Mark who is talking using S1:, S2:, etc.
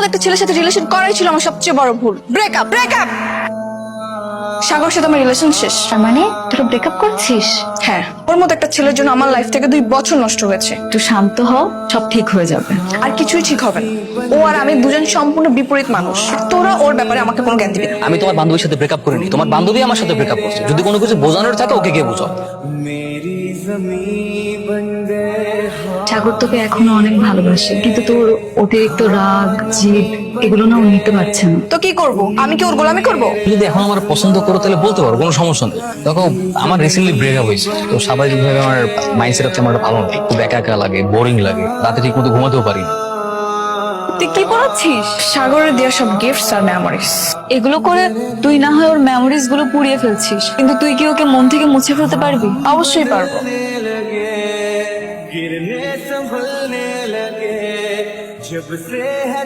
S1: মতো একটা ছেলের সাথে রিলেশন করাই ছিল আমার সবচেয়ে বড় ভুল। Breakup breakup. সাগর সাথে আমার রিলেশন শেষ।
S2: তার মানে তোরা ব্রেকআপ করছিস?
S1: হ্যাঁ, ওর মতো একটা ছেলের জন্য আমার লাইফ থেকে 2 বছর নষ্ট হয়েছে।
S2: একটু শান্ত হও, সব ঠিক হয়ে যাবে।
S1: আর কিছুই ঠিক হবে না। ও আর আমি দুজন সম্পূর্ণ বিপরীত মানুষ। তোরা ওর ব্যাপারে আমাকে কোনো জ্ঞান দিবি না।
S3: আমি তোমার বান্ধবীর সাথে ব্রেকআপ করিনি, তোমার বান্ধবী আমার সাথে ব্রেকআপ করছে। যদি কোনো কিছু বোঝানোর থাকে ওকে গিয়ে বোঝাও।
S2: সাগর তোকে এখনো অনেক ভালোবাসে, কিন্তু তোর অতিরিক্ত রাগ জিদ এগুলো না ও নিতে পারছে না।
S1: তো কি করব? আমি কি ওর গোলামি করব?
S3: তুমি যদি এখন আমার পছন্দ করো তাহলে বলতে পারো, কোনো সমস্যা নেই। দেখো আমার রিসেন্টলি ব্রেকআপ হয়েছে, তো স্বাভাবিকভাবে আমার মাইন্ডসেট হচ্ছে আমার ভালো নেই, খুব একা একা লাগে, বোরিং লাগে, রাতে ঠিক মতো ঘুমাতেও পারি না।
S1: তুই কি করাচ্ছিস? সাগরের দেওয়া সব গিফটস আর মেমোরিজ।
S2: এগুলো করে তুই না হয় ওর মেমোরিজ গুলো পুড়িয়ে ফেলছিস, কিন্তু তুই কি ওকে মন থেকে মুছে ফেলতে পারবি?
S1: অবশ্যই পারবো।
S4: गिरने संभलने लगे जब से है